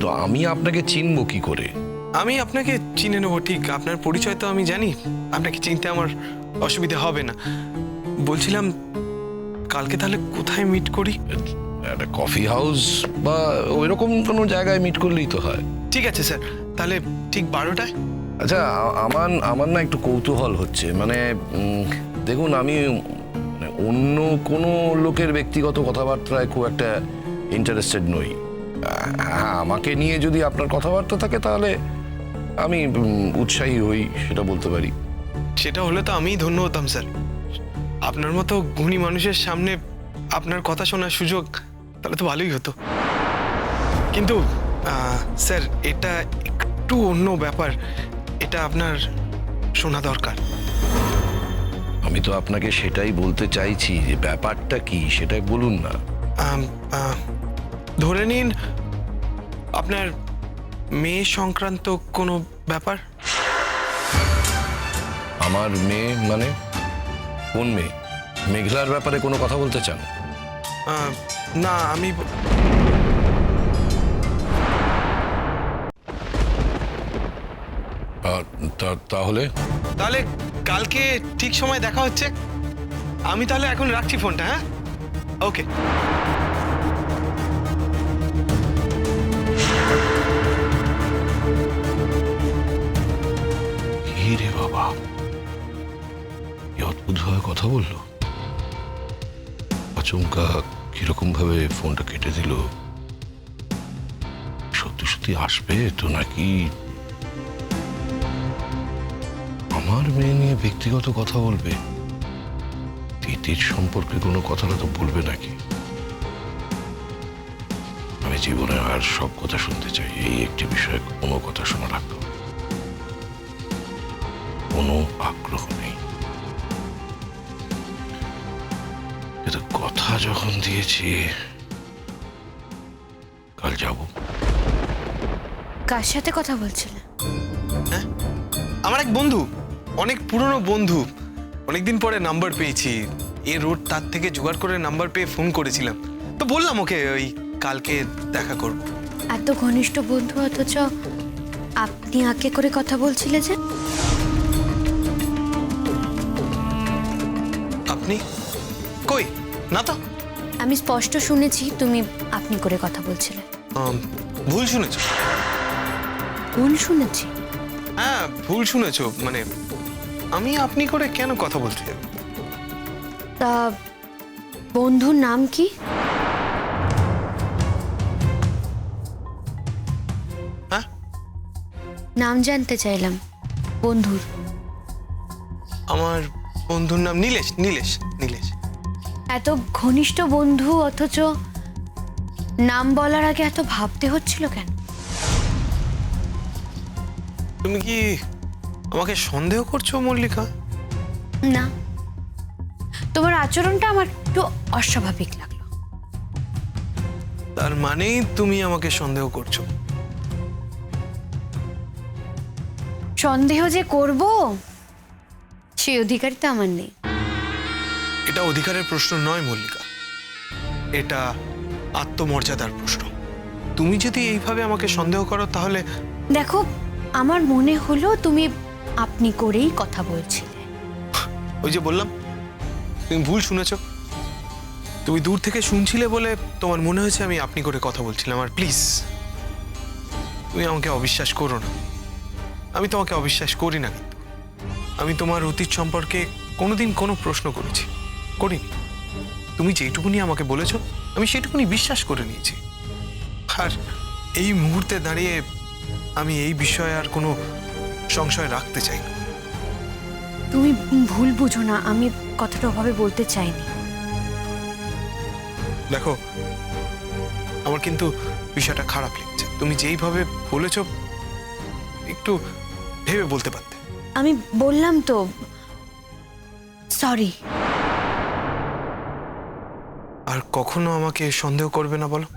তো আমি আপনাকে চিনব কি করে? আমি আপনাকে চিনে নেবো ঠিক, আপনার পরিচয় তো আমি জানি, আপনাকে চিনতে আমার অসুবিধা হবে না। বলছিলাম কালকে তাহলে কোথায় মিট করি? একটা কফি হাউস বা ওইরকম কোনো জায়গায় মিট করলেই তো হয়। ঠিক আছে স্যার, তাহলে ঠিক 12টায়। আচ্ছা, আমার আমার না একটু কৌতূহল হচ্ছে, মানে দেখুন, আমি মানে অন্য কোনো লোকের ব্যক্তিগত কথাবার্তায় খুব একটা ইন্টারেস্টেড নই। হ্যাঁ, আমাকে নিয়ে যদি আপনার কথাবার্তা থাকে তাহলে আমি উৎসাহী হই, সেটা বলতে পারি। সেটা হলে তো আমিই ধন্য হতাম স্যার। আপনার মতো গুণী মানুষের সামনে আপনার কথা শোনার সুযোগ, তাহলে তো ভালোই হতো। কিন্তু স্যার, এটা একটু অন্য ব্যাপার, এটা আপনার শোনা দরকার। আমি তো আপনাকে সেটাই বলতে চাইছি, যে ব্যাপারটা কি সেটাই বলুন না। আম, আহ, ধরে নিন আপনার মেয়ে সংক্রান্ত কোনো ব্যাপার। আমার মেয়ে মানে? কোন মেয়ে? মেঘলার ব্যাপারে কোনো কথা বলতে চান? না, আমি তাহলে তাহলে কালকে ঠিক সময় দেখা হচ্ছে। আমি তাহলে এখন রাখছি ফোনটা। হ্যাঁ, ওকে। কি রে বাবা, কি অদ্ভুতভাবে কথা বললো। আচমকা কিরকম ভাবে ফোনটা কেটে দিল। সত্যি সত্যি আসবে তো নাকি আমার মেয়ে নিয়ে ব্যক্তিগত কথা বলবে? তিতির সম্পর্কে কোনো কথাটা তো বলবে নাকি? আমি জীবনে আর সব কথা শুনতে চাই, এই একটি বিষয়ে কোনো কথা শোনা রাখতে হবে। কোনো আগ্রহ নেই, কিন্তু কথা যখন দিয়েছি কাল যাব। কার সাথে কথা বলছিলে? হ্যাঁ, আমার এক বন্ধু, অনেক পুরনো বন্ধু, অনেকদিন পরে নাম্বার পেয়েছি। এ রোড তার থেকে জোগাড় করে নাম্বার পেয়ে ফোন করেছিলাম, তো বললাম ওকে ওই কালকে দেখা করব। এত ঘনিষ্ঠ বন্ধু অথচ আপনি আঁকে করে কথা বলছিলে যে? আপনি কই? না তো। আমি স্পষ্ট শুনেছি তুমি আপনি করে কথা বলছিলে। ভুল শুনেছো। ভুল শুনেছি? হ্যাঁ, ভুল শুনেছো, মানে আমি আপনি করে কেন কথা বলতে যাবো? তা বন্ধুর নাম কি? হ্যাঁ, নাম জানতে চাইলাম বন্ধুর। আমার বন্ধুর নাম নীলেশ। নীলেশ, নীলেশ। এত ঘনিষ্ঠ বন্ধু অথচ নাম বলার আগে এত ভাবতে হচ্ছিল কেন? তুমি কি আমাকে সন্দেহ করছো মল্লিকা? না, তোমার আচরণটা আমার একটু অস্বাভাবিক লাগলো। তার মানেই তুমি আমাকে সন্দেহ করছো? সন্দেহ যে করব সেই অধিকার তো আমার নেই। এটা অধিকারের প্রশ্ন নয় মল্লিকা, এটা আত্মমর্যাদার প্রশ্ন। তুমি যদি এইভাবে আমাকে সন্দেহ করো তাহলে দেখো, আমার মনে হলো তুমি আপনি করেই কথা বলছিলে। ওই যে বললাম, তুমি ভুল শুনেছ। তুমি দূর থেকে শুনছিলে বলে তোমার মনে হয়েছে আমি আপনি করে কথা বলছিলাম। আর প্লিজ, তুমি আমাকে অবিশ্বাস করো না। আমি তোমাকে অবিশ্বাস করি না, কিন্তু আমি তোমার অতীত সম্পর্কে কোনোদিন কোনো প্রশ্ন করিনি। তুমি যেটুকুনি আমাকে বলেছ আমি সেটুকুনি বিশ্বাস করে নিয়েছি। আর এই মুহূর্তে দাঁড়িয়ে আমি এই বিষয়ে আর কোনো সংশয় রাখতে চাই না। তুমি ভুল বুঝো না, আমি কথাটা ওভাবে বলতে চাইনি। দেখো, আমার কিন্তু বিষয়টা খারাপ লেগেছে। তুমি যেইভাবে বলেছ একটু ভেবে বলতে পারতে। আমি বললাম তো, সরি। আর কখনো আমাকে সন্দেহ করবে না বলো?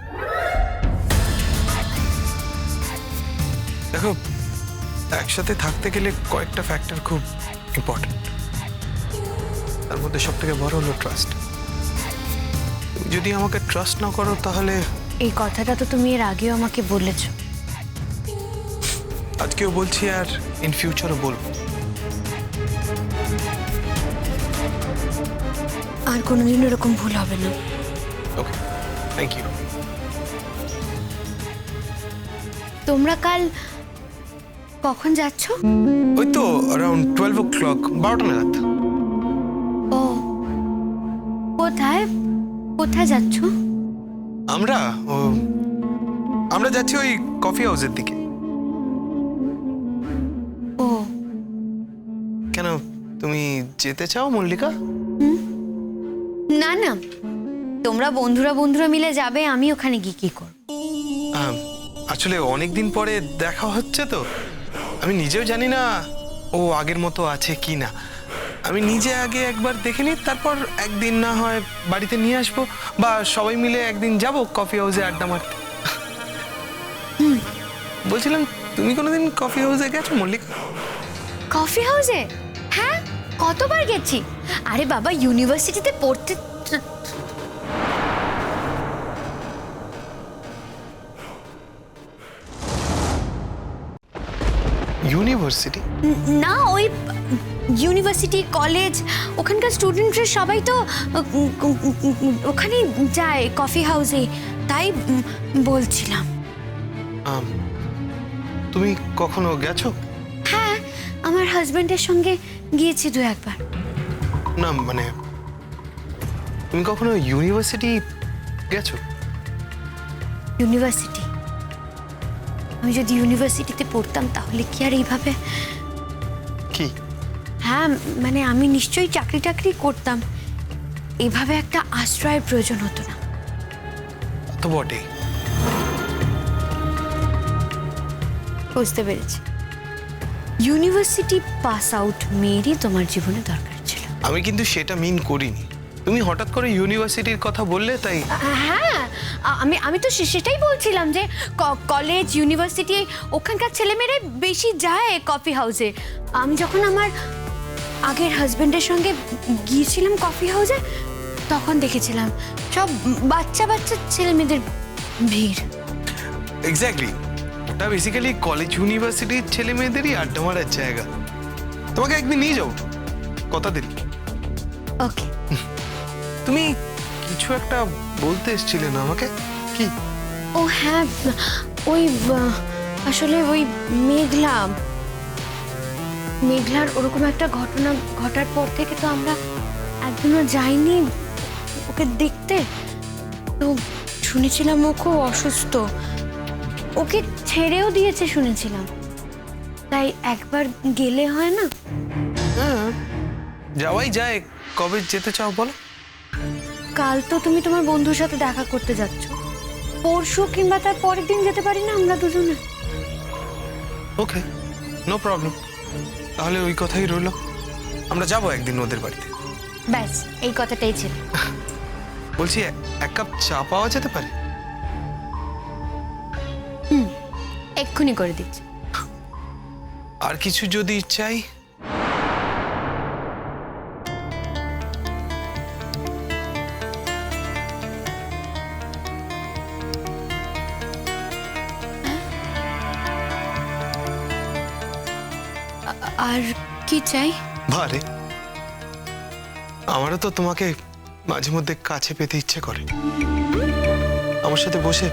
দেখো, একসাথে থাকতে গেলে কয়েকটা ফ্যাক্টর খুব ইম্পর্টেন্ট। তার মধ্যে সব থেকে বড় হলো ট্রাস্ট। তুমি যদি আমাকে ট্রাস্ট না করো তাহলে... এই কথাটা তো তুমি এর আগেও আমাকে বলেছো। আজকেও বলছি আর ইন ফিউচারও বলবো। আর কোনোদিন এরকম ভুল হবে না। ওকে, থ্যাংক ইউ। তোমরা কাল কখন যাচ্ছ? ওই তো অ্যারাউন্ড 12 o'clock, 12টা নাগাদ। ও, কোথায় কোথায় যাচ্ছ? আমরা যাচ্ছি ওই কফি হাউসের দিকে। ও, কেন, তুমি যেতে চাও মল্লিকা? না না, তোমরা বন্ধুরা বন্ধুরা মিলে যাবে, আমি ওখানে গিয়ে কি করব? আসলে অনেকদিন পরে দেখা হচ্ছে তো, আমি নিজেও জানি না ও আগের মতো আছে কি না। আমি নিজে আগে একবার দেখে নিই, তারপর একদিন না হয় বাড়িতে নিয়ে আসবো, বা সবাই মিলে একদিন যাব কফি হাউসে আড্ডা মারতে। বলছিলাম, তুমি কোনোদিন কফি হাউসে গেছো মল্লিকা? কফি হাউসে? হ্যাঁ, কতবার গেছি। আরে বাবা, ইউনিভার্সিটিতে পড়তে। ইউনিভার্সিটি? না, ওই ইউনিভার্সিটি কলেজ, ওখানকার স্টুডেন্টরা সবাই তো ওখানে যায় কফি হাউসে, তাই বলছিলাম। তুমি কখনো গেছো? হ্যাঁ, আমার হাজবেন্ডের সঙ্গে গিয়েছি 2-1 বার। না মানে, তুমি কখনো ইউনিভার্সিটি গেছো? ইউনিভার্সিটি? আমি যদি ইউনিভার্সিটিতে পড়তাম তাহলে কি আর এইভাবে? কি? হ্যাঁ, মানে আমি নিশ্চয়ই চাকরি টাকরি করতাম, এইভাবে একটা আশ্রয়ের প্রয়োজন হতো না। তো বটেই। বুঝতে পেরেছি, ইউনিভার্সিটি পাস আউট মেয়েরই তোমার জীবনে দরকার ছিল। আমি কিন্তু সেটা মিন করিনি। তুমি হঠাৎ করে ইউনিভার্সিটির কথা বললে তাই। হ্যাঁ, আমি তো সেটাই বলছিলাম যে কলেজ ইউনিভার্সিটি ওখানকার ছেলেমেয়েরাই বেশি যায় কফি হাউসে। আমি যখন আমার আগের হাজবেন্ডের সঙ্গে গিয়েছিলাম কফি হাউসে, তখন দেখেছিলাম সব বাচ্চা বাচ্চা ছেলেমেয়েদের ভিড়। এক্স্যাক্টলি, ওটা বেসিক্যালি কলেজ ইউনিভার্সিটির ছেলে মেয়েদেরই আড্ডা মারার জায়গা। তোমাকে একদিন নিয়ে যাও, কথা দিন। ওকে। তুমি কিছু একটা বলতে এসেছিলে না আমাকে, কি? ও হ্যাঁ, ওই আসলে ওই মেঘলার ওরকম একটা ঘটনা ঘটার পর থেকে তো আমরা একদিনও যাইনি ওকে দেখতে। তো শুনেছিলাম ও খুব অসুস্থ, ওকে ছেড়েও দিয়েছে শুনেছিলাম। তাই একবার গেলে হয় না? হ্যাঁ, যাওয়াই যায়। কবে যেতে চাও বলো? কাল তো তুমি তোমার বন্ধুর সাথে দেখা করতে যাচ্ছ, পরশু কিংবা তার পরের দিন যেতে পারি না আমরা দুজনে? ওকে, নো প্রবলেম। তাহলে ওই কথাই রইলো, আমরা যাবো একদিন ওদের বাড়িতে। ব্যাস, এই কথাটাই ছিল। বলছি, এক কাপ চা পাওয়া যেতে পারে? এক্ষুনি করে দিচ্ছি। আর কিছু যদি চাই? আর কি চাই? বারে, আমারও তো তোমাকে মাঝে মধ্যে কাছে পেতে ইচ্ছে করে। আমার সাথে বসে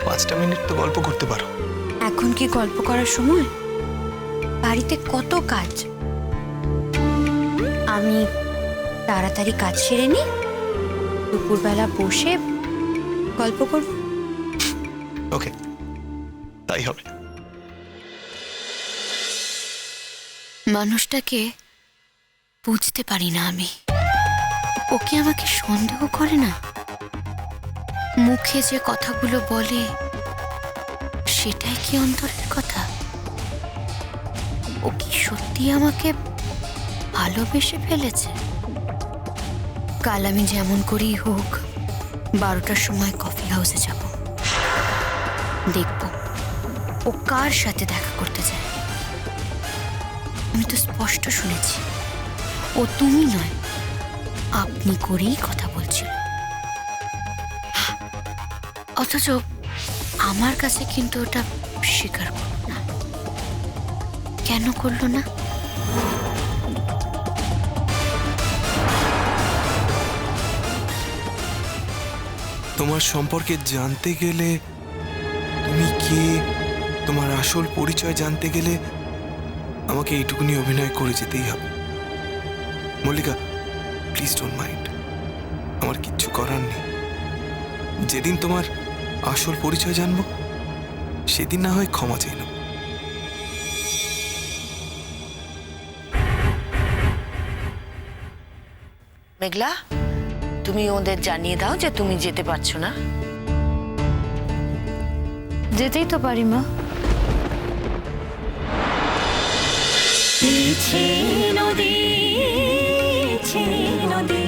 5টা মিনিট তো গল্প করতে পারো। এখন কি গল্প করার সময়? বাড়িতে কত কাজ। আমি তাড়াতাড়ি কাজ সেরে নিই, দুপুরবেলা বসে গল্প করব। ওকে, তাই হবে। মানুষটাকে বুঝতে পারি না আমি। ও কি আমাকে সন্দেহ করে না? মুখে যে কথাগুলো বলে সেটাই কি অন্তরের কথা? ও কি সত্যি আমাকে ভালোবেসে ফেলেছে? কাল আমি যেমন করেই হোক 12টার সময় কফি হাউসে যাব, দেখব ও কার সাথে দেখা করতে যায়। আমি তো স্পষ্ট শুনেছি ও তুমি নয় আপনি করেই কথা বলছিল, অথচ আমার কাছে কিন্তু ওটা স্বীকার করল না। কেন করলো না? তোমার সম্পর্কে জানতে গেলে, তুমি কে, তোমার আসল পরিচয় জানতে গেলে আমাকে এইটুকুনি অভিনয় করে যেতেই হবে। মল্লিকা, প্লিজ ডোন্ট মাইন্ড, আমার কিচ্ছু করার নেই। যেদিন তোমার আসল পরিচয় জানবো সেদিন না হয় ক্ষমা চেয়ে নেব। মেঘলা, তুমি ওদের জানিয়ে দাও যে তুমি যেতে পারছো না। যেতেই তো পারি মা। নদী